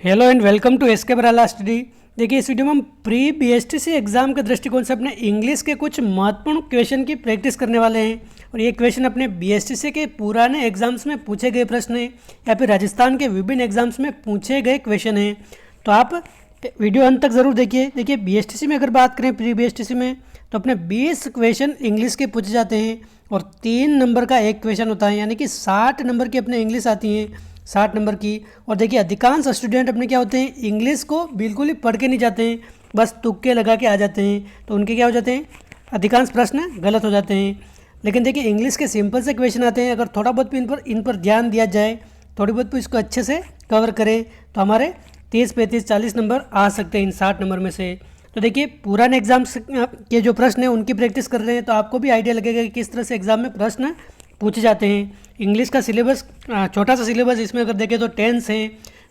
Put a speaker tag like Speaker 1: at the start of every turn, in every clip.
Speaker 1: Hello and welcome to S K Barala study. देखिए, इस video में हम प्री बीएसटीसी एग्जाम के दृष्टिकोण से अपने इंग्लिश के कुछ महत्वपूर्ण क्वेश्चन की प्रैक्टिस करने वाले हैं। और ये क्वेश्चन अपने बीएसटीसी के पुराने एग्जाम्स में पूछे गए प्रश्न हैं या फिर राजस्थान के विभिन्न एग्जाम्स में पूछे गए क्वेश्चन हैं। तो आप वीडियो अंत तक ज़रूर देखिए। देखिए, बीएसटीसी में अगर बात करें प्री बीएसटीसी में तो अपने 20 क्वेश्चन इंग्लिश के पूछे जाते हैं और 3 नंबर का एक क्वेश्चन होता है, यानी कि 60 नंबर की अपने इंग्लिश आती हैं, 60 नंबर की। और देखिए, अधिकांश स्टूडेंट अपने क्या होते हैं, इंग्लिश को बिल्कुल ही पढ़ के नहीं जाते हैं, बस तुक्के लगा के आ जाते हैं। तो उनके क्या हो जाते हैं, अधिकांश प्रश्न गलत हो जाते हैं। लेकिन देखिए, इंग्लिश के सिंपल से क्वेश्चन आते हैं, अगर थोड़ा बहुत भी इन पर ध्यान दिया जाए, थोड़ी बहुत भी इसको अच्छे से कवर करें तो हमारे 30, 35, 40 नंबर आ सकते हैं इन 60 नंबर में से। तो देखिए, पुराने एग्जाम्स के जो प्रश्न हैं उनकी प्रैक्टिस कर रहे हैं तो आपको भी आइडिया लगेगा कि किस तरह से एग्जाम में प्रश्न पूछे जाते हैं। इंग्लिश का सिलेबस छोटा सा सिलेबस, इसमें अगर देखें तो टेंस है,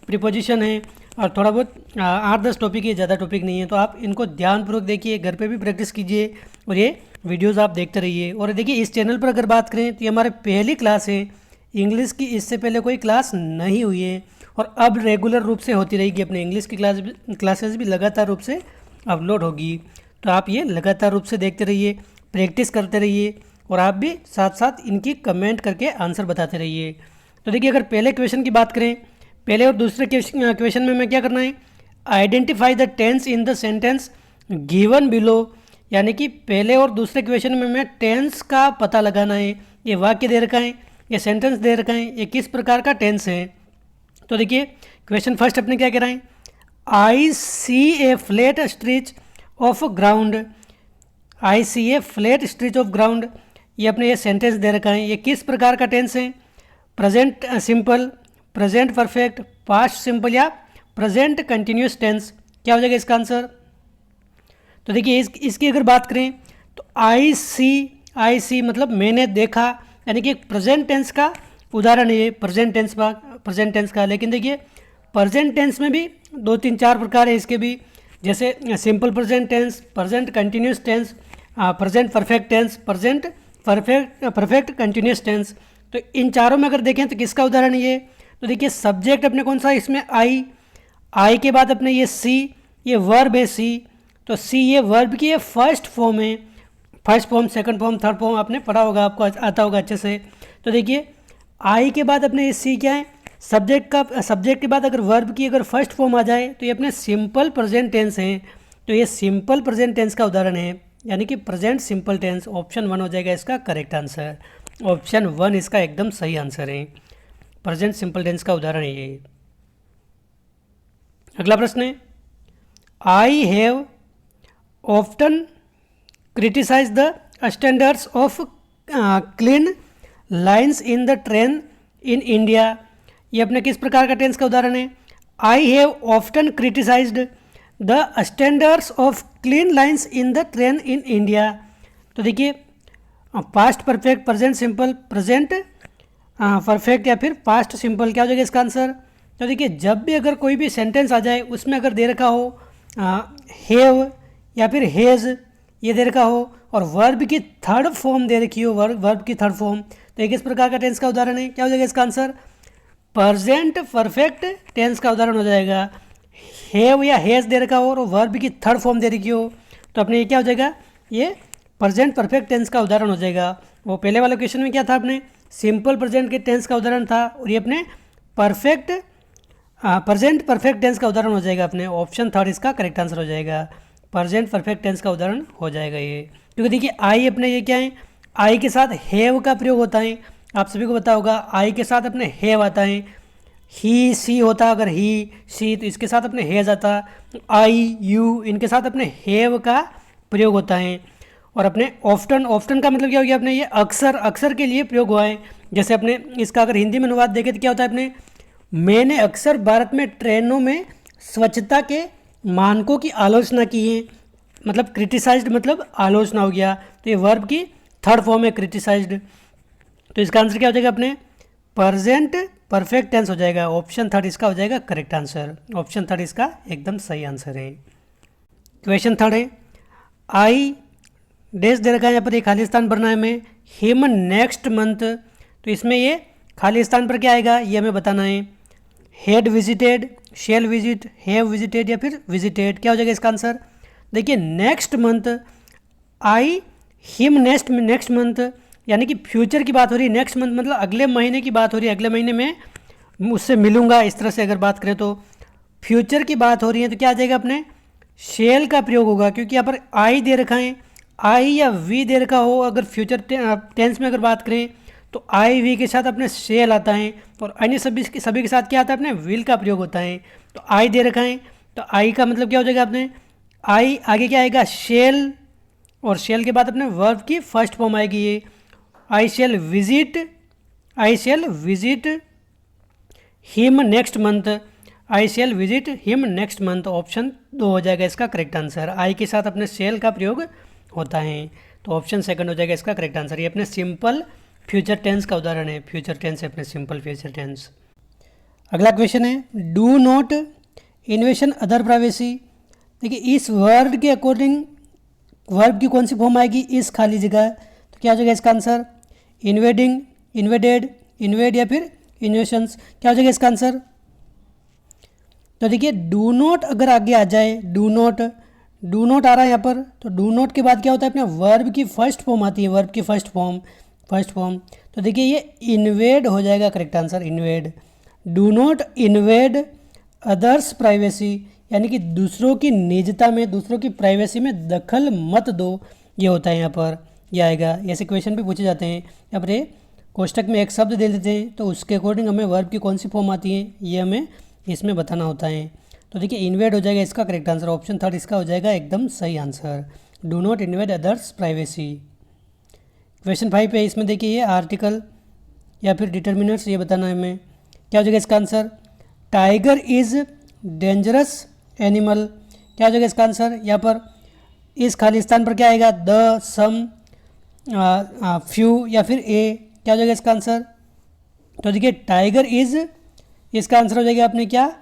Speaker 1: प्रीपोजिशन है और थोड़ा बहुत 8-10 टॉपिक है, ज़्यादा टॉपिक नहीं है। तो आप इनको ध्यानपूर्वक देखिए, घर पे भी प्रैक्टिस कीजिए और ये वीडियोस आप देखते रहिए। और देखिए, इस चैनल पर अगर बात करें तो ये हमारे पहली क्लास है इंग्लिश की, इससे पहले कोई क्लास नहीं हुई है और अब रेगुलर रूप से होती रहेगी। अपने इंग्लिश की क्लासेस भी लगातार रूप से अपलोड होगी। तो आप ये लगातार रूप से देखते रहिए, प्रैक्टिस करते रहिए और आप भी साथ साथ इनकी कमेंट करके आंसर बताते रहिए। तो देखिए, अगर पहले क्वेश्चन की बात करें, पहले और दूसरे क्वेश्चन में मैं क्या करना है, identify the tense in the sentence given below, यानी कि पहले और दूसरे क्वेश्चन में मैं टेंस का पता लगाना है। ये वाक्य दे रखा है, ये सेंटेंस दे रखा है, ये किस प्रकार का टेंस है। तो देखिए, क्वेश्चन फर्स्ट अपने क्या कह रहे हैं, I see a flat stretch of ground, I see a flat stretch of ground, ये अपने ये सेंटेंस दे रखा है। ये किस प्रकार का टेंस है, present simple, present perfect, past simple या प्रेजेंट कंटिन्यूस टेंस। क्या हो जाएगा इसका आंसर। तो देखिए, इसकी अगर बात करें तो आई सी मतलब मैंने देखा, यानी कि एक प्रेजेंट टेंस का उदाहरण है ये, प्रेजेंट टेंस का। लेकिन देखिए, प्रेजेंट टेंस में भी 2-3-4 प्रकार है इसके भी, जैसे simple present tense, present continuous tense, present perfect tense, present perfect continuous tense. तो इन चारों में अगर देखें तो किसका उदाहरण है ये। तो देखिए, सब्जेक्ट अपने कौन सा, इसमें आई के बाद अपने ये सी, ये वर्ब है सी। तो सी ये वर्ब की ये फर्स्ट फॉर्म है, first form, second form, third form आपने पढ़ा होगा, आपको आता होगा अच्छे से। तो देखिए, आई के बाद अपने ये सी क्या है, सब्जेक्ट के बाद अगर वर्ब की अगर फर्स्ट फॉर्म आ जाए तो ये अपने सिंपल प्रेजेंट टेंस हैं। तो ये सिंपल प्रेजेंट टेंस का उदाहरण है, यानी कि प्रेजेंट सिंपल टेंस। ऑप्शन 1 हो जाएगा इसका करेक्ट आंसर। ऑप्शन 1 इसका एकदम सही आंसर है, प्रेजेंट सिंपल टेंस का उदाहरण है ये। अगला प्रश्न है, I have often criticise the standards of clean lines in the train in India, ये अपने किस प्रकार का टेंस का उदाहरण है। I have often criticised the standards of clean lines in the train in India. तो देखिए, past perfect, present simple, present perfect या फिर पास्ट सिंपल, क्या हो जाएगा इसका आंसर। तो देखिए, जब भी अगर कोई भी सेंटेंस आ जाए उसमें अगर दे रखा हो हैव या फिर हैज़ ये दे रखा हो और वर्ब की थर्ड फॉर्म दे रखी हो, वर्ब की थर्ड फॉर्म, तो एक इस प्रकार का टेंस का उदाहरण है। क्या हो जाएगा इसका आंसर, प्रेजेंट परफेक्ट टेंस का उदाहरण हो जाएगा। हैव या हैज़ दे रखा हो और वर्ब की थर्ड फॉर्म दे रखी हो तो अपने ये क्या हो जाएगा, ये प्रेजेंट परफेक्ट टेंस का उदाहरण हो जाएगा। वो पहले वाले क्वेश्चन में क्या था, अपने सिंपल प्रेजेंट के टेंस का उदाहरण था और ये अपने प्रेजेंट परफेक्ट टेंस का उदाहरण हो जाएगा। अपने ऑप्शन 3 इसका करेक्ट आंसर हो जाएगा, प्रेजेंट परफेक्ट टेंस का उदाहरण हो जाएगा ये। क्योंकि देखिए, आई अपने ये क्या है, आई के साथ हैव का प्रयोग होता है, आप सभी को पता होगा। आई के साथ अपने हैव आता है, ही सी होता है अगर ही सी तो इसके साथ अपने हैज आता, आई यू इनके साथ अपने हैव का प्रयोग होता है। और अपने ऑफ्टन का मतलब क्या हो गया, अपने ये अक्सर के लिए प्रयोग हुआ है। जैसे अपने इसका अगर हिंदी में अनुवाद देखें तो क्या होता है, अपने मैंने अक्सर भारत में ट्रेनों में स्वच्छता के मानकों की आलोचना की है, मतलब क्रिटिसाइज्ड मतलब आलोचना हो गया। तो ये वर्ब की थर्ड फॉर्म है क्रिटिसाइज्ड। तो इसका आंसर क्या हो जाएगा, अपने प्रेजेंट परफेक्ट टेंस हो जाएगा। ऑप्शन 3 इसका हो जाएगा करेक्ट आंसर, ऑप्शन 3 इसका एकदम सही आंसर है। क्वेश्चन 3 है, आई डैश दे रखा है, यहाँ पर एक खाली स्थान भरना है हमें, हिम नेक्स्ट मंथ। तो इसमें ये खाली स्थान पर क्या आएगा ये हमें बताना है। Had visited, shall visit, have visited या फिर विजिटेड, क्या हो जाएगा इसका आंसर? देखिए next month, I him next month, यानी कि फ्यूचर की बात हो रही है। नेक्स्ट मंथ मतलब अगले महीने की बात हो रही है, अगले महीने में उससे मिलूंगा, इस तरह से अगर बात करें तो फ्यूचर की बात हो रही है तो क्या आ जाएगा अपने शेल का प्रयोग होगा, क्योंकि यहाँ पर आई दे रखा है, आई या वी दे रखा हो, अगर फ्यूचर टेंस में अगर बात करें तो आई वी के साथ अपने शेल आता है, और अन्य सभी के साथ क्या आता है अपने विल का प्रयोग होता है। तो आई दे रखा है तो आई का मतलब क्या हो जाएगा अपने, आई आगे क्या आएगा शेल, और शेल के बाद अपने वर्ब की फर्स्ट फॉर्म आएगी ये, I shall visit him next month, I shall visit him next month, option 2 हो जाएगा इसका करेक्ट आंसर। आई के साथ अपने शेल का प्रयोग होता है, तो ऑप्शन सेकंड हो जाएगा इसका करेक्ट आंसर। ये अपने सिंपल फ्यूचर टेंस का उदाहरण है, फ्यूचर टेंस है अपने सिंपल फ्यूचर टेंस। अगला क्वेश्चन है डू नॉट इन्वेशन अदर प्राइवेसी। देखिए इस वर्ड के अकॉर्डिंग वर्ब की कौन सी फॉर्म आएगी इस खाली जगह, तो क्या हो जाएगा इसका आंसर? इन्वेडिंग, इन्वेडेड, इन्वेड या फिर इन्वेशंस, क्या हो जाएगा इसका आंसर? तो देखिए डू नॉट अगर आगे आ जाए, डू नॉट आ रहा है यहाँ पर, तो डू नॉट के बाद क्या होता है अपने वर्ब की फर्स्ट फॉर्म आती है, वर्ब की फर्स्ट फॉर्म, तो देखिए ये इन्वेड हो जाएगा correct answer, invade. Do not invade others privacy, यानी कि दूसरों की निजता में, दूसरों की प्राइवेसी में दखल मत दो, ये होता है यहाँ पर, यह आएगा। ऐसे क्वेश्चन भी पूछे जाते हैं, यहाँ पर कोष्टक में एक शब्द दे देते हैं तो उसके अकॉर्डिंग हमें वर्ब की कौन सी फॉर्म आती है ये हमें इसमें बताना होता है। तो देखिए इन्वेड हो जाएगा इसका करेक्ट आंसर, ऑप्शन 3 इसका हो जाएगा एकदम सही answer, do not invade others privacy. Question 5 है, इसमें देखिए ये आर्टिकल या फिर डिटर्मिनर्स ये बताना है हमें, क्या हो जाएगा इसका answer? Tiger is dangerous animal, क्या हो जाएगा इसका आंसर? यहाँ पर इस खाली स्थान पर क्या आएगा? द, सम, फ्यू या फिर ए, क्या हो जाएगा इसका आंसर? तो देखिए टाइगर इज़, इसका आंसर हो जाएगा आपने क्या?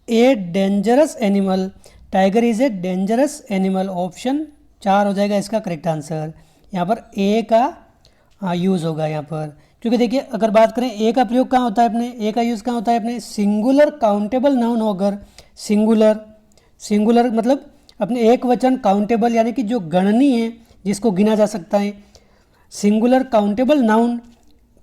Speaker 1: A dangerous animal, tiger is a dangerous animal, option 4 हो जाएगा इसका करेक्ट आंसर। यहाँ पर ए का यूज़ होगा यहाँ पर, क्योंकि देखिए अगर बात करें ए का प्रयोग कहाँ होता है अपने, ए का यूज़ कहाँ होता है अपने? सिंगुलर काउंटेबल नाउन हो, अगर सिंगुलर मतलब अपने एक वचन, काउंटेबल यानी कि जो गणनीय है, जिसको गिना जा सकता है, सिंगुलर काउंटेबल नाउन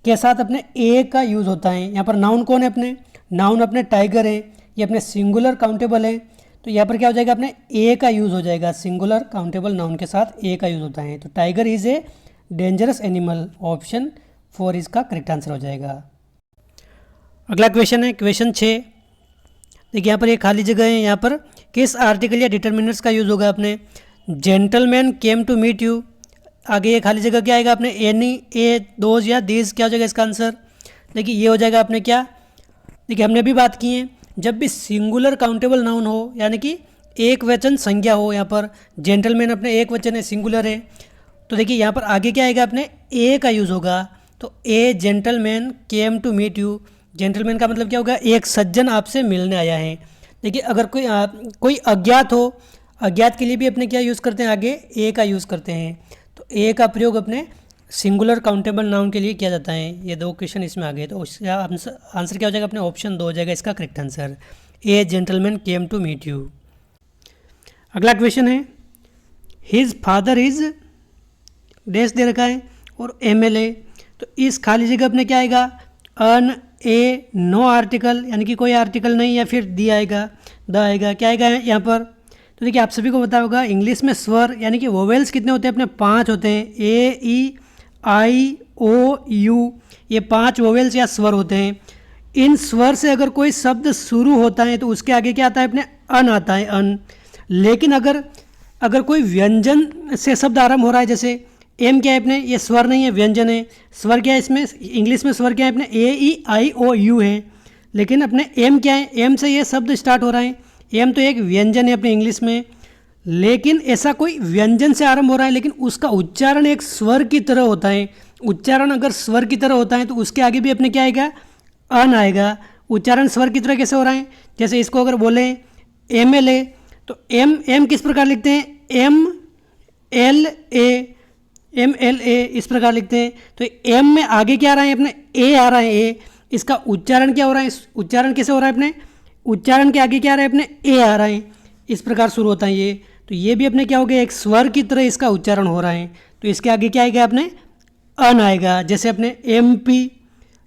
Speaker 1: के साथ अपने ए का यूज़ होता है। यहाँ पर नाउन कौन है अपने? नाउन अपने टाइगर है, ये अपने सिंगुलर काउंटेबल है, तो यहाँ पर क्या हो जाएगा अपने ए का यूज़ हो जाएगा, सिंगुलर काउंटेबल नाउन के साथ ए का यूज़ होता है। तो tiger is a dangerous animal, option 4 इसका करेक्ट आंसर हो जाएगा। अगला क्वेश्चन है क्वेश्चन 6। देखिए यहाँ पर एक खाली जगह है, यहाँ पर किस आर्टिकल या डिटर्मिनर्स का यूज़ होगा अपने? Gentleman came to meet you, आगे ये खाली जगह क्या आएगा अपने? एनी, ए, दोज या दीज, क्या हो जाएगा इसका आंसर? देखिए ये हो जाएगा अपने क्या, देखिए हमने अभी बात की है, जब भी सिंगुलर काउंटेबल नाउन हो यानी कि एक वचन संज्ञा हो, यहाँ पर जेंटलमैन अपने एक वचन है, सिंगुलर है, तो देखिए यहाँ पर आगे क्या आएगा अपने? ए का यूज़ होगा, तो a gentleman came to meet you, gentleman का मतलब क्या होगा? एक सज्जन आपसे मिलने आया है। देखिए अगर कोई अज्ञात हो, अज्ञात के लिए भी अपने क्या यूज़ करते हैं? आगे ए का यूज़ करते हैं, तो ए का प्रयोग अपने सिंगुलर काउंटेबल नाउन के लिए किया जाता है। ये 2 क्वेश्चन इसमें आ गए, तो उसका आंसर क्या हो जाएगा अपने? ऑप्शन 2 हो जाएगा इसका correct answer, a gentleman came to meet you. अगला क्वेश्चन है हिज फादर इज डैश दे रखा है और MLA, तो इस खाली जगह अपने क्या आएगा? अन, ए, नो आर्टिकल यानी कि कोई आर्टिकल नहीं, या फिर दी आएगा, द आएगा, क्या आएगा यहाँ पर? तो देखिए आप सभी को पता होगा इंग्लिश में स्वर यानी कि वोवेल्स कितने होते हैं अपने? 5 होते हैं, ए, ई, आई, ओ, यू, ये 5 वोवेल्स या स्वर होते हैं। इन स्वर से अगर कोई शब्द शुरू होता है तो उसके आगे क्या आता है अपने? अन आता है, अन। लेकिन अगर कोई व्यंजन से शब्द आरंभ हो रहा है, जैसे एम क्या है अपने? ये स्वर नहीं है, व्यंजन है। स्वर क्या है इसमें? इंग्लिश में स्वर क्या है अपने? ए, ई, आई, ओ, यू है, लेकिन अपने एम क्या है? एम से ये शब्द स्टार्ट हो रहा है, एम तो एक व्यंजन है अपने इंग्लिश में, लेकिन ऐसा कोई व्यंजन से आरंभ हो रहा है लेकिन उसका उच्चारण एक स्वर की तरह होता है। उच्चारण अगर स्वर की तरह होता है तो उसके आगे भी अपने क्या आएगा? अन आएगा। उच्चारण स्वर की तरह कैसे हो रहा है? जैसे इसको अगर बोले MLA, तो एम किस प्रकार लिखते हैं? MLA इस प्रकार लिखते हैं। तो एम में आगे क्या आ रहा है अपने? ए आ रहा है, ए। इसका उच्चारण क्या हो रहा है? उच्चारण कैसे हो रहा है अपने? उच्चारण के आगे क्या आ रहा है अपने ए आ रहा है, इस प्रकार शुरू होता है ये, तो ये भी अपने क्या हो गया एक स्वर की तरह इसका उच्चारण हो रहा है, तो इसके आगे क्या आएगा अपने अन आएगा। जैसे अपने एम पी,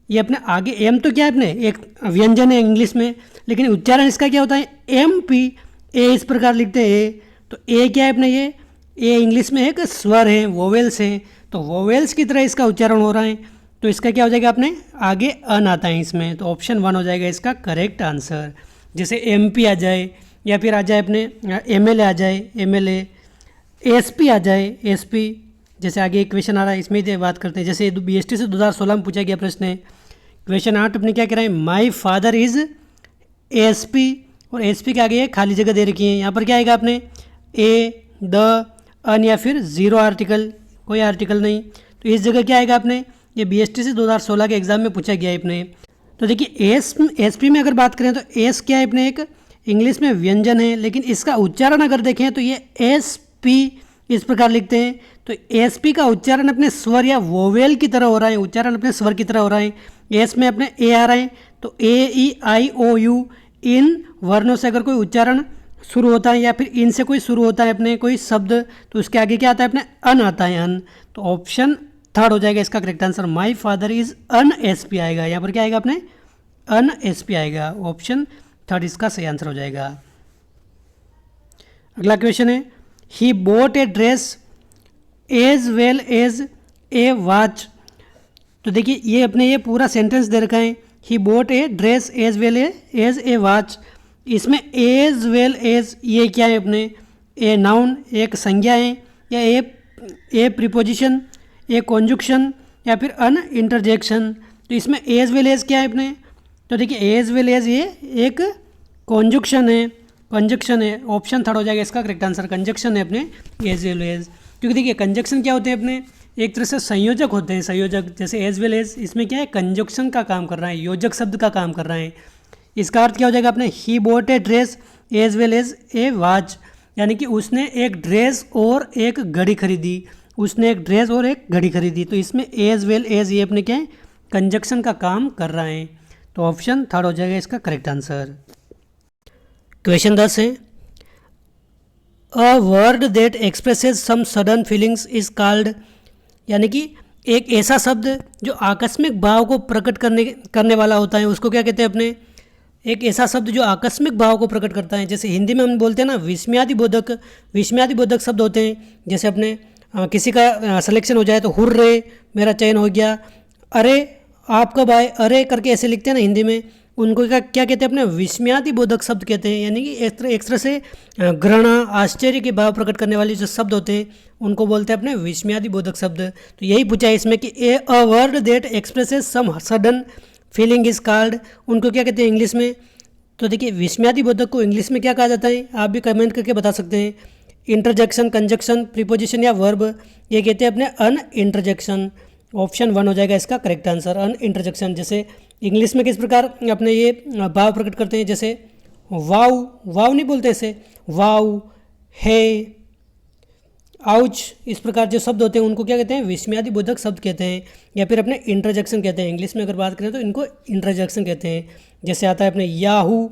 Speaker 1: ये अपने आगे एम तो क्या है अपने एक व्यंजन है इंग्लिश में, लेकिन उच्चारण इसका क्या होता है एम पी, ए इस प्रकार लिखते हैं। तो ए क्या है अपने ये ए इंग्लिश में एक स्वर है, वोवेल्स हैं, तो वोवेल्स की तरह इसका उच्चारण हो रहा है, तो इसका क्या हो जाएगा अपने आगे अन आता है इसमें, तो ऑप्शन 1 हो जाएगा इसका करेक्ट आंसर। जैसे एम पी आ जाए या फिर आ जाए अपने एम एल ए आ जाए, M L A, S P आ जाए, एस पी, जैसे आगे एक क्वेश्चन आ रहा है इसमें ही बात करते हैं। जैसे BST से 2016 में पूछा गया प्रश्न है, क्वेश्चन 8 अपने क्या कह रहे हैं माई फादर इज़ एस पी, और एस पी के आगे खाली जगह दे रखी है, यहाँ पर क्या आएगा अपने ए द अन या फिर जीरो आर्टिकल, कोई आर्टिकल नहीं, तो इस जगह क्या आएगा अपने ये BST से 2016 के एग्जाम में पूछा गया है अपने। तो देखिए एस पी में अगर बात करें तो एस क्या है अपने एक इंग्लिश में व्यंजन है, लेकिन इसका उच्चारण अगर देखें तो ये एस पी इस प्रकार लिखते हैं, तो एस पी का उच्चारण अपने स्वर या वोवेल की तरह हो रहा है, उच्चारण अपने स्वर की तरह हो रहा है। एस में अपने ए आ रहा है, तो ए ई आई ओ यू, इन वर्णों से अगर कोई उच्चारण शुरू होता है या फिर इन से कोई शुरू होता है अपने कोई शब्द, तो उसके आगे क्या आता है अपने अन आता है, अन, तो ऑप्शन 3 हो जाएगा इसका correct answer. My father is an S P आएगा, यहाँ पर क्या आएगा अपने अन एस पी आएगा, ऑप्शन 3 इसका सही आंसर हो जाएगा। अगला क्वेश्चन है he bought a dress as well as a watch, तो देखिए ये अपने ये पूरा सेंटेंस दे रखा है he bought a dress as well as a watch, इसमें एज वेल एज ये क्या है अपने ए नाउन एक संज्ञा है या ए प्रीपोजिशन, ए कॉन्जुक्शन या फिर अन इंटरजेक्शन, तो इसमें एज वेल एज क्या है अपने, तो देखिए एज वेल एज ये एक कॉन्जुक्शन है, कंजक्शन है, ऑप्शन 3 हो जाएगा इसका करेक्ट आंसर, कंजक्शन है अपने एज वेल एज। क्योंकि देखिए कंजक्शन क्या होते हैं अपने एक तरह से संयोजक होते हैं, संयोजक, जैसे एज वेल एज इसमें क्या है कंजक्शन का काम कर रहा है, योजक शब्द का काम कर रहा है। इसका अर्थ क्या हो जाएगा अपने he bought a dress as well as a watch, यानी कि उसने एक ड्रेस और एक घड़ी खरीदी, उसने एक ड्रेस और एक घड़ी खरीदी, तो इसमें एज वेल एज ये अपने क्या है कंजक्शन का काम कर रहा है, तो ऑप्शन 3 हो जाएगा इसका करेक्ट आंसर। क्वेश्चन 10 है a word that expresses some sudden feelings is called, यानी कि एक ऐसा शब्द जो आकस्मिक भाव को प्रकट करने वाला होता है उसको क्या कहते हैं अपने, एक ऐसा शब्द जो आकस्मिक भाव को प्रकट करता है। जैसे हिंदी में हम बोलते हैं ना विस्मयादिबोधक शब्द होते हैं, जैसे अपने किसी का सिलेक्शन हो जाए तो हुर्रे मेरा चयन हो गया, अरे आप कब आए, अरे करके ऐसे लिखते हैं ना हिंदी में, उनको क्या कहते हैं अपने विस्मयादिबोधक शब्द कहते हैं, यानी कि एक तरह से घृणा आश्चर्य के भाव प्रकट करने वाले जो शब्द होते हैं उनको बोलते हैं अपने विस्मयादिबोधक शब्द। तो यही पूछा है इसमें कि a word that expresses some sudden feeling is called, उनको क्या कहते हैं इंग्लिश में, तो देखिए विस्मयादिबोधक को इंग्लिश में क्या कहा जाता है, आप भी कमेंट करके बता सकते हैं। इंटरजेक्शन, कंजक्शन, प्रीपोजिशन या वर्ब, ये कहते हैं अपने अन इंटरजेक्शन, ऑप्शन 1 हो जाएगा इसका करेक्ट आंसर, अन इंटरजेक्शन। जैसे इंग्लिश में किस प्रकार अपने ये भाव प्रकट करते हैं, जैसे वाव, वाव नहीं बोलते ऐसे, वाव, है, आउच, इस प्रकार जो शब्द होते हैं उनको क्या कहते हैं विस्मयादिबोधक शब्द कहते हैं, या फिर अपने इंटरजेक्शन कहते हैं। इंग्लिश में अगर बात करें तो इनको इंटरजेक्शन कहते हैं। जैसे आता है अपने याहू,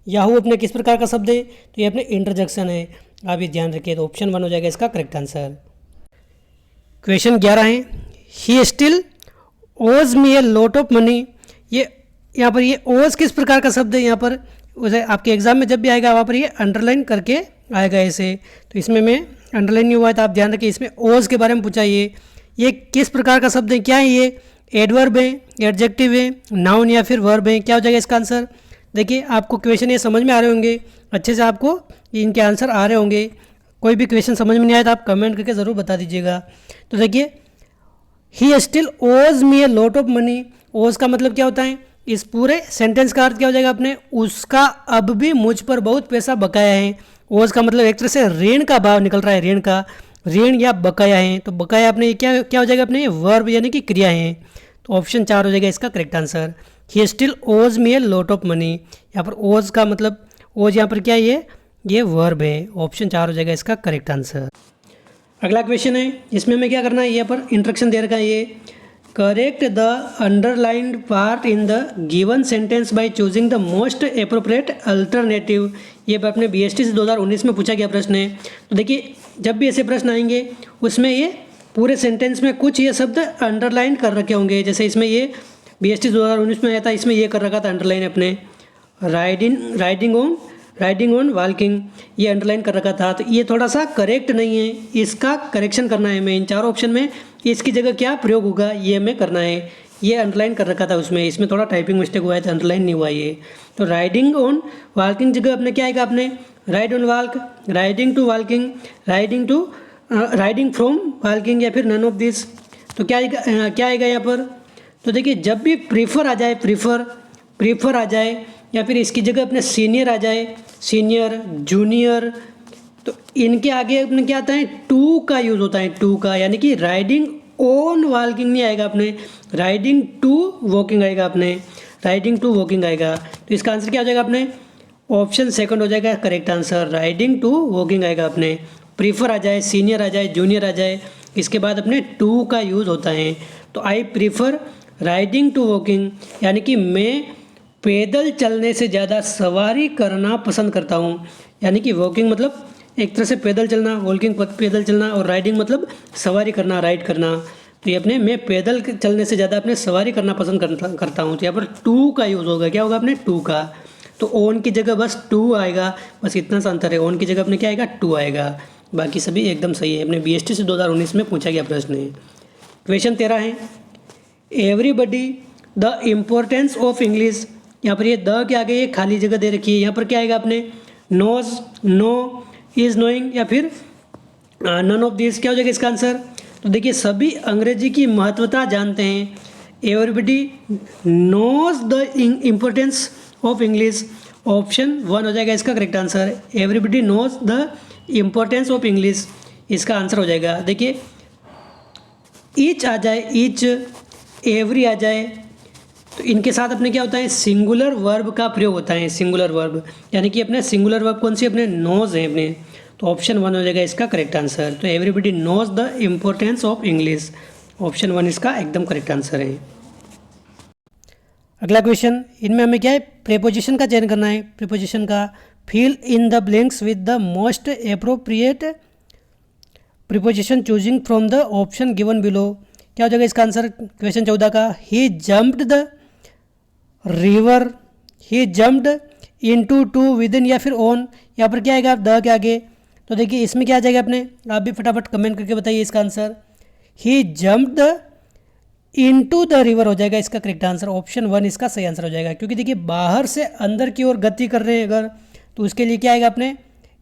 Speaker 1: याहू अपने किस प्रकार का शब्द है, तो ये अपने इंटरजेक्शन है, आप ये ध्यान रखिए, तो ऑप्शन 1 हो जाएगा इसका करेक्ट आंसर। क्वेश्चन 11 है ही स्टिल ओज मी ए लॉट ऑफ मनी, ये यहाँ पर ये ओज किस प्रकार का शब्द है, यहाँ पर उसे आपके एग्जाम में जब भी आएगा वहाँ पर ये अंडरलाइन करके आएगा ऐसे, तो इसमें मैं अंडरलाइन नहीं हुआ है तो आप ध्यान रखिए, इसमें ओज के बारे में पूछा ये किस प्रकार का शब्द है, क्या है ये एडवर्ब है, एडजेक्टिव है, नाउन या फिर वर्ब है, क्या हो जाएगा इसका आंसर। देखिए आपको क्वेश्चन ये समझ में आ रहे होंगे अच्छे से, आपको इनके आंसर आ रहे होंगे, कोई भी क्वेश्चन समझ में नहीं आया तो आप कमेंट करके ज़रूर बता दीजिएगा। तो देखिए ही स्टिल ओज मी ए लॉट ऑफ मनी, ओज का मतलब क्या होता है, इस पूरे सेंटेंस का अर्थ क्या हो जाएगा अपने, उसका अब भी मुझ पर बहुत पैसा बकाया है। ओज का मतलब एक तरह से ऋण का भाव निकल रहा है, ऋण का, ऋण या बकाया है, तो बकाया अपने क्या हो जाएगा अपने वर्ब यानी कि क्रिया है, तो ऑप्शन 4 हो जाएगा इसका करेक्ट आंसर। ही स्टिल ओज मी ए लॉट ऑफ मनी, यहाँ पर ओज का मतलब ओज यहाँ पर क्या है ये वर्ब है, ऑप्शन 4 हो जाएगा इसका करेक्ट आंसर। अगला क्वेश्चन है इसमें हमें क्या करना है, यहाँ पर इंस्ट्रक्शन दे रखा है, ये correct the underlined part in the given sentence by choosing the most appropriate alternative. ये अपने BST से 2019 में पूछा गया प्रश्न है। तो देखिए जब भी ऐसे प्रश्न आएंगे उसमें ये पूरे सेंटेंस में कुछ ये शब्द अंडरलाइन कर रखे होंगे। जैसे इसमें ये BST 2019 में आया था, इसमें ये कर रखा था अंडरलाइन अपने राइडिंग ऑन वॉकिंग, ये अंडरलाइन कर रखा था। तो ये थोड़ा सा करेक्ट नहीं है, इसका करेक्शन करना है हमें। इन चारों ऑप्शन में इसकी जगह क्या प्रयोग होगा ये हमें करना है। ये अंडरलाइन कर रखा था उसमें, इसमें थोड़ा टाइपिंग मिस्टेक हुआ है तो अंडरलाइन नहीं हुआ ये। तो राइडिंग ऑन वॉकिंग जगह अपने क्या आएगा, अपने ride on walk, riding to walking, riding from walking, या फिर नन ऑफ दिस। तो क्या आएगा यहाँ पर। तो देखिए जब भी प्रीफर आ जाए, प्रीफर आ जाए, या फिर इसकी जगह अपने सीनियर आ जाए, सीनियर, जूनियर, तो इनके आगे अपने क्या आता है, टू का यूज़ होता है, टू का। यानी कि राइडिंग ऑन वॉकिंग नहीं आएगा अपने, राइडिंग टू वॉकिंग आएगा अपने, राइडिंग टू वॉकिंग आएगा। तो इसका आंसर क्या हो जाएगा अपने, ऑप्शन सेकंड हो जाएगा correct answer, riding to walking आएगा अपने। प्रीफर आ जाए, सीनियर आ जाए, जूनियर आ जाए, इसके बाद अपने टू का यूज़ होता है। तो I prefer riding to walking, यानी कि मैं पैदल चलने से ज़्यादा सवारी करना पसंद करता हूँ। यानी कि वॉकिंग मतलब एक तरह से पैदल चलना, वॉकिंग पैदल चलना, और राइडिंग मतलब सवारी करना, राइड करना। तो ये अपने मैं पैदल चलने से ज़्यादा अपने सवारी करना पसंद करता हूँ। तो यहाँ पर टू का यूज़ होगा, क्या होगा अपने टू का। तो ऑन की जगह बस टू आएगा, बस इतना सा अंतर है। ऑन की जगह अपने क्या आएगा, टू आएगा, बाकी सभी एकदम सही है। अपने BST से 2019 में पूछा गया प्रश्न है। क्वेश्चन 13 है, everybody the importance of English. यहाँ पर ये द के आगे ये खाली जगह दे रखी है, यहाँ पर क्या आएगा अपने नोज, नो, इज नोइंग, या फिर नन ऑफ दिस। क्या हो जाएगा इसका आंसर। तो देखिए सभी अंग्रेजी की महत्वता जानते हैं। Everybody knows the importance of English, option 1 हो जाएगा इसका correct answer. Everybody knows the importance of English, इसका आंसर हो जाएगा। देखिए ईच आ जाए, ईच, एवरी आ जाए, तो इनके साथ अपने क्या होता है, सिंगुलर वर्ब का प्रयोग होता है, सिंगुलर वर्ब। यानी कि अपने सिंगुलर वर्ब कौन सी, अपने नोज है अपने। तो ऑप्शन 1 हो जाएगा इसका करेक्ट आंसर। तो everybody knows the importance of English, option 1 इसका एकदम करेक्ट आंसर है। अगला क्वेश्चन, इनमें हमें क्या है, प्रीपोजिशन का चयन करना है। प्रीपोजिशन का fill in the blanks with the most appropriate preposition choosing from the option given below. क्या हो जाएगा इसका आंसर क्वेश्चन 14 का। He jumped the river, he jumped into, to, within, या फिर ऑन। यहाँ पर क्या आएगा आप द के आगे। तो देखिए इसमें क्या आ जाएगा अपने, आप भी फटाफट कमेंट करके बताइए इसका answer. He jumped the into the river हो जाएगा इसका करेक्ट आंसर, ऑप्शन 1 इसका सही आंसर हो जाएगा। क्योंकि देखिए बाहर से अंदर की ओर गति कर रहे हैं अगर, तो उसके लिए क्या आएगा अपने,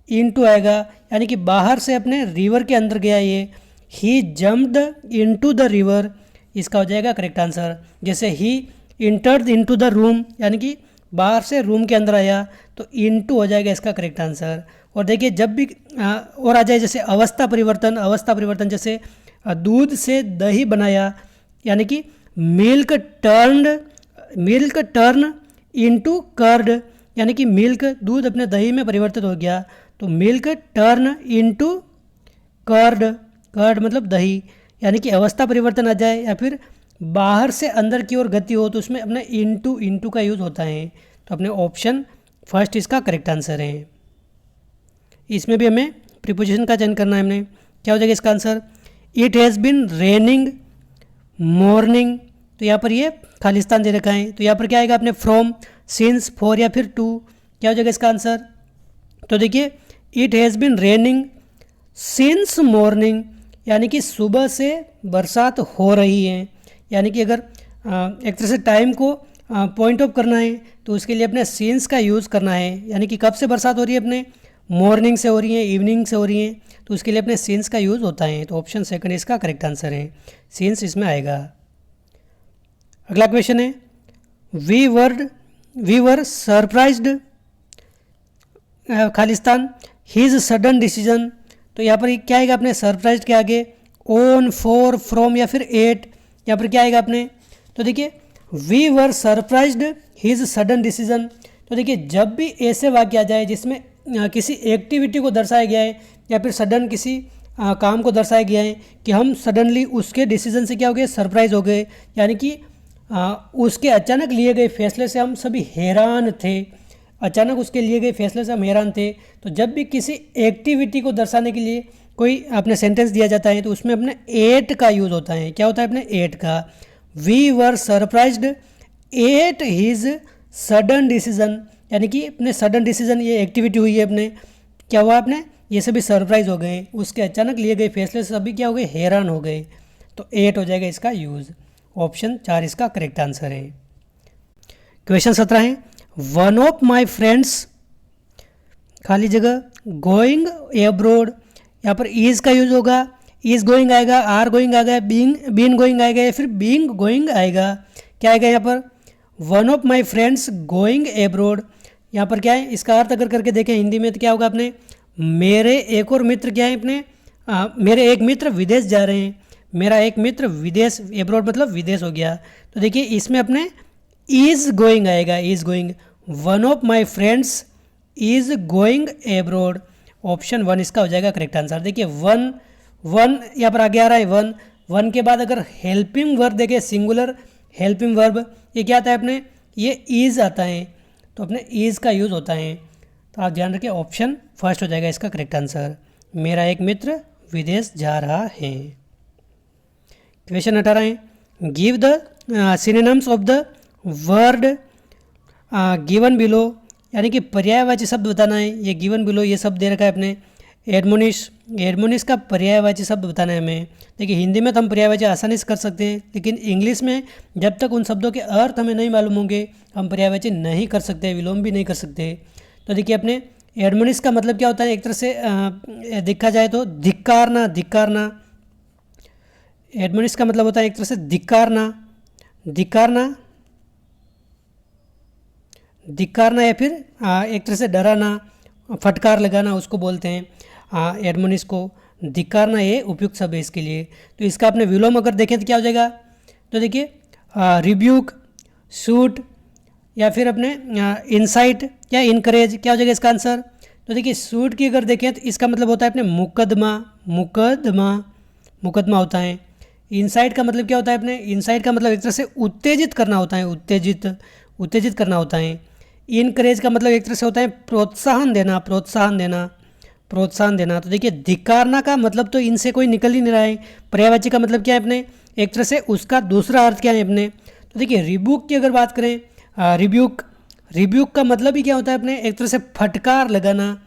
Speaker 1: इनटू आएगा। यानी कि बाहर से अपने रिवर के अंदर गया ये। ही जम्प्ड इनटू द रिवर, इसका हो जाएगा करेक्ट आंसर। जैसे ही इंटर्ड इनटू द रूम, यानी कि बाहर से रूम के अंदर आया, तो इनटू हो जाएगा इसका करेक्ट आंसर। और देखिए जब भी और आ जाए जैसे अवस्था परिवर्तन जैसे दूध से दही बनाया, यानी कि मिल्क टर्न इनटू कर्ड, यानी कि मिल्क दूध अपने दही में परिवर्तित हो गया, तो milk turn into curd, curd मतलब दही। यानी कि अवस्था परिवर्तन आ जाए या फिर बाहर से अंदर की ओर गति हो, तो उसमें अपने इनटू का यूज़ होता है। तो अपने ऑप्शन फर्स्ट इसका करेक्ट आंसर है। इसमें भी हमें प्रीपोजिशन का चयन करना है हमने। क्या हो जाएगा इसका answer, it has been raining morning, तो यहाँ पर ये खालिस्तान दे रखा है। तो यहाँ पर क्या आएगा अपने फ्रॉम, सिंस, फॉर, या फिर टू। क्या हो जाएगा इसका आंसर। तो देखिए it has been raining since morning, यानी कि सुबह से बरसात हो रही है। यानी कि अगर एक तरह से टाइम को पॉइंट ऑफ करना है तो उसके लिए अपने सिंस का यूज़ करना है। यानी कि कब से बरसात हो रही है, अपने मॉर्निंग से हो रही है, इवनिंग से हो रही है, तो उसके लिए अपने सिंस का यूज़ होता है। तो ऑप्शन सेकंड इसका करेक्ट आंसर है, सिंस इसमें आएगा। अगला क्वेश्चन है, वी वर सरप्राइज्ड खालिस्तान हिज सडन डिसीजन। तो यहाँ पर क्या आएगा अपने सरप्राइज्ड के आगे, ऑन, फॉर, फ्रॉम, या फिर एट। यहाँ पर क्या आएगा अपने, तो देखिए we were surprised his sudden decision. तो देखिए जब भी ऐसे वाक्य आ जाए जिसमें किसी एक्टिविटी को दर्शाया गया है या फिर सडन किसी काम को दर्शाया गया है कि हम सडनली उसके डिसीजन से क्या हो गए, सरप्राइज हो गए, यानी कि उसके अचानक लिए गए फैसले से हम सभी हैरान थे। अचानक उसके लिए गए फैसले से हम हैरान थे। तो जब भी किसी एक्टिविटी को दर्शाने के लिए कोई अपने सेंटेंस दिया जाता है तो उसमें अपने एट का यूज़ होता है। क्या होता है अपने एट का? We were surprised at his sudden decision, यानी कि अपने सडन डिसीजन, ये एक्टिविटी हुई है अपने, क्या हुआ अपने, ये सभी सरप्राइज हो गए, उसके अचानक लिए गए फैसले से सभी क्या हो गए, हैरान हो गए। तो एट हो जाएगा इसका यूज़। ऑप्शन 4 इसका करेक्ट आंसर है। क्वेश्चन 17 है, वन ऑफ माई फ्रेंड्स खाली जगह गोइंग एब्रोड, यहाँ पर इज़ का यूज होगा, इज़ गोइंग आएगा, आर गोइंग आएगा, बीन गोइंग आएगा या फिर बीइंग गोइंग आएगा। क्या आएगा यहाँ पर? One of my friends going abroad, यहाँ पर क्या है, इसका अर्थ अगर करके देखें हिंदी में तो क्या होगा अपने, मेरे एक और मित्र क्या है अपने, मेरे एक मित्र विदेश जा रहे हैं। मेरा एक मित्र विदेश, एब्रोड मतलब विदेश हो गया। तो देखिए इसमें अपने इज़ गोइंग आएगा, is going. One of my friends is going abroad. Option 1 इसका हो जाएगा करेक्ट आंसर। देखिए वन यहाँ पर आगे आ रहा है वन के बाद अगर हेल्पिंग वर्ब देखें, सिंगुलर हेल्पिंग वर्ब, ये क्या आता है अपने, ये इज़ आता है। तो अपने इज़ का यूज़ होता है। तो आप ध्यान रखिए ऑप्शन 1 हो जाएगा इसका करेक्ट आंसर। मेरा एक मित्र विदेश जा रहा है। क्वेश्चन 18 है, give the synonyms of the word given below, यानी कि पर्यायवाची शब्द बताना है। ये गिवन बिलो ये शब्द दे रखा है अपने, एडमोनिश का पर्यायवाची शब्द बताना है हमें। देखिए हिंदी में तो हम पर्यायवाची आसानी से कर सकते हैं, लेकिन इंग्लिश में जब तक उन शब्दों के अर्थ हमें नहीं मालूम होंगे हम पर्यायवाची नहीं कर सकते, विलोम भी नहीं कर सकते। तो देखिए अपने एडमोनिश का मतलब क्या होता है, एक तरह से देखा जाए तो धिक्कारना। एडमोनिश का मतलब होता है एक तरह से धिक्कारना या फिर एक तरह से डराना, फटकार लगाना, उसको बोलते हैं एडमोनिश को। धिक्कारना ये उपयुक्त शब्द है इसके लिए। तो इसका अपने विलोम अगर देखें तो क्या हो जाएगा, तो देखिए रिब्यूक, शूट या फिर अपने इंसाइट या इनकरेज, क्या हो जाएगा इसका आंसर। तो देखिए शूट की अगर देखें तो इसका मतलब होता है अपने मुकदमा होता है। इंसाइट का मतलब क्या होता है अपने, इंसाइट का मतलब एक तरह से उत्तेजित करना होता है, उत्तेजित करना होता है। इनकरेज का मतलब एक तरह से होता है प्रोत्साहन देना। तो देखिए धिक्कारना का मतलब तो इनसे कोई निकल ही नहीं रहा है। पर्यायवाची का मतलब क्या है अपने, एक तरह से उसका दूसरा अर्थ क्या है अपने। तो देखिए रिब्यूक की अगर बात करें, रिब्यूक का मतलब ही क्या होता है अपने, एक तरह से फटकार लगाना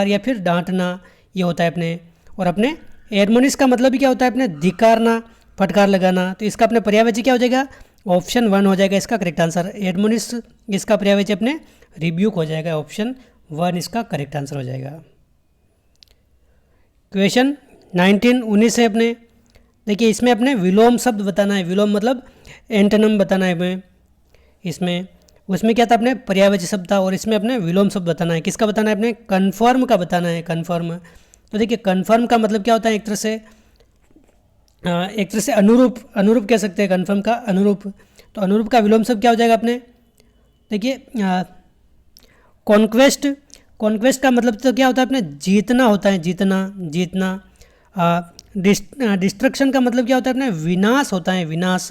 Speaker 1: या फिर डांटना, ये होता है अपने। और अपने एडमोनिश का मतलब भी क्या होता है अपने, धिक्कारना, फटकार लगाना। तो इसका अपने पर्यायवाची क्या हो जाएगा, ऑप्शन 1 हो जाएगा इसका करेक्ट आंसर। एडमोनिश इसका पर्यायवाची अपने रिब्यूक हो जाएगा, ऑप्शन 1 इसका करेक्ट आंसर हो जाएगा। क्वेश्चन 19 है अपने, देखिए इसमें अपने विलोम शब्द बताना है। विलोम मतलब एंटोनिम बताना है हमें इसमें। उसमें क्या था अपने पर्यायवाची शब्द था और इसमें अपने विलोम शब्द बताना है। किसका बताना है अपने, कन्फर्म का बताना है, कन्फर्म। तो देखिए कन्फर्म का मतलब क्या होता है, एक तरह से अनुरूप कह सकते हैं, कन्फर्म का अनुरूप। तो अनुरूप का विलोम शब्द क्या हो जाएगा अपने, देखिए कॉन्क्वेस्ट का मतलब तो क्या होता है अपने, जीतना होता है, जीतना। डिस्ट्रक्शन का मतलब क्या होता है अपने, विनाश होता है, विनाश।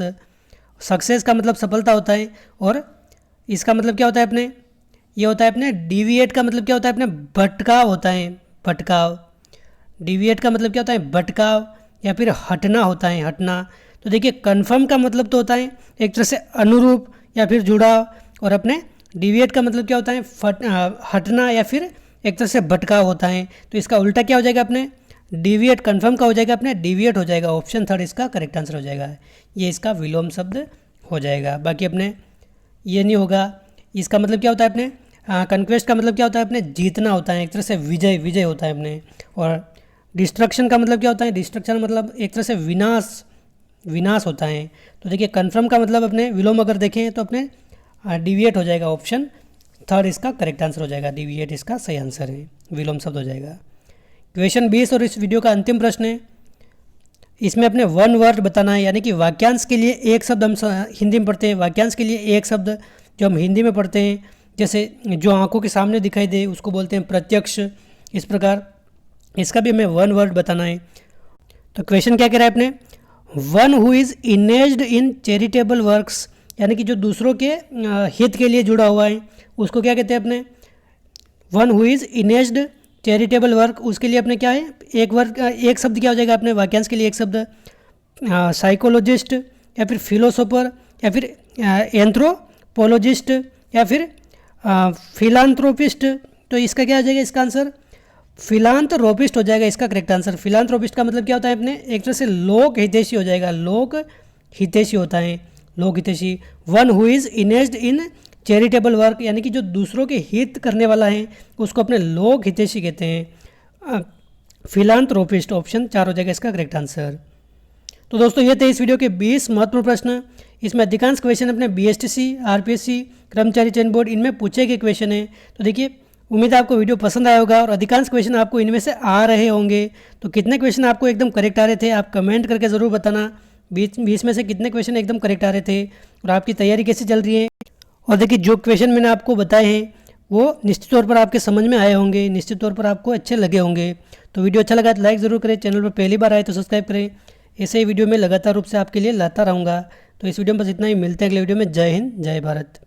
Speaker 1: सक्सेस का मतलब सफलता होता है। और इसका मतलब क्या होता है अपने, ये होता है अपने डिविएट का मतलब क्या होता है अपने, भटकाव होता है, भटकाव। डिविएट का मतलब क्या होता है, भटकाव या फिर हटना होता है, हटना। तो देखिए कन्फर्म का मतलब तो होता है एक तरह से अनुरूप या फिर जुड़ाव, और अपने डिविएट का मतलब क्या होता है, हटना या फिर एक तरह से भटकाव होता है। तो इसका उल्टा क्या हो जाएगा अपने, डिविएट। कन्फर्म का हो जाएगा अपने डिविएट हो जाएगा, ऑप्शन 3 इसका करेक्ट आंसर हो जाएगा। ये इसका विलोम शब्द हो जाएगा। बाकी अपने ये नहीं होगा। इसका मतलब क्या होता है अपने, कन्क्वेस्ट का मतलब क्या होता है अपने, जीतना होता है, एक तरह से विजय होता है अपने। और डिस्ट्रक्शन का मतलब क्या होता है, डिस्ट्रक्शन मतलब एक तरह से विनाश होता है। तो देखिए कन्फर्म का मतलब अपने विलोम अगर देखें तो अपने डिविएट हो जाएगा, ऑप्शन 3 इसका करेक्ट आंसर हो जाएगा। डिविएट इसका सही आंसर है, विलोम शब्द हो जाएगा। क्वेश्चन 20 और इस वीडियो का अंतिम प्रश्न है। इसमें अपने वन वर्ड बताना है, यानी कि वाक्यांश के लिए एक शब्द हम हिंदी में पढ़ते हैं। वाक्यांश के लिए एक शब्द जो हम हिंदी में पढ़ते हैं, जैसे जो आंखों के सामने दिखाई दे उसको बोलते हैं प्रत्यक्ष। इस प्रकार इसका भी हमें वन वर्ड बताना है। तो क्वेश्चन क्या कह रहा है अपने, one who is engaged in charitable works, यानी कि जो दूसरों के हित के लिए जुड़ा हुआ है उसको क्या कहते हैं अपने, one who is engaged charitable work, उसके लिए अपने क्या है, एक वर्क एक शब्द क्या हो जाएगा अपने वाक्यांश के लिए, एक शब्द साइकोलॉजिस्ट या फिर फिलोसोफर या फिर एंथ्रोपोलॉजिस्ट या फिर फिलांथ्रोपिस्ट। तो इसका क्या हो जाएगा इसका आंसर, फिलांथ्रोपिस्ट हो जाएगा इसका करेक्ट आंसर। फिलांथ्रोपिस्ट का मतलब क्या होता है अपने, एक तरह से लोक हितैषी हो जाएगा, लोक हितैषी होता है, लोक हितैषी। One who is engaged in charitable work, यानी कि जो दूसरों के हित करने वाला है उसको अपने लोक हितैषी कहते हैं। फिलांथ्रोपिस्ट ऑप्शन 4 हो जाएगा इसका करेक्ट आंसर। तो दोस्तों ये थे इस वीडियो के 20 महत्वपूर्ण प्रश्न। इसमें अधिकांश क्वेश्चन अपने बीएसटीसी, आरपीएससी, कर्मचारी चयन बोर्ड इनमें पूछे गए क्वेश्चन हैं। तो देखिए उम्मीद है आपको वीडियो पसंद आया होगा और अधिकांश क्वेश्चन आपको इनमें से आ रहे होंगे। तो कितने क्वेश्चन आपको एकदम करेक्ट आ रहे थे आप कमेंट करके ज़रूर बताना, 20 में से कितने क्वेश्चन एकदम करेक्ट आ रहे थे और आपकी तैयारी कैसी चल रही है। और देखिए जो क्वेश्चन मैंने आपको बताए हैं वो निश्चित तौर पर आपके समझ में आए होंगे, निश्चित तौर पर आपको अच्छे लगे होंगे। तो वीडियो अच्छा लगा तो लाइक ज़रूर करें, चैनल पर पहली बार आए तो सब्सक्राइब करें। ऐसे ही वीडियो में लगातार रूप से आपके लिए लाता रहूँगा। तो इस वीडियो में बस इतना ही, मिलते हैं अगले वीडियो में। जय हिंद, जय भारत।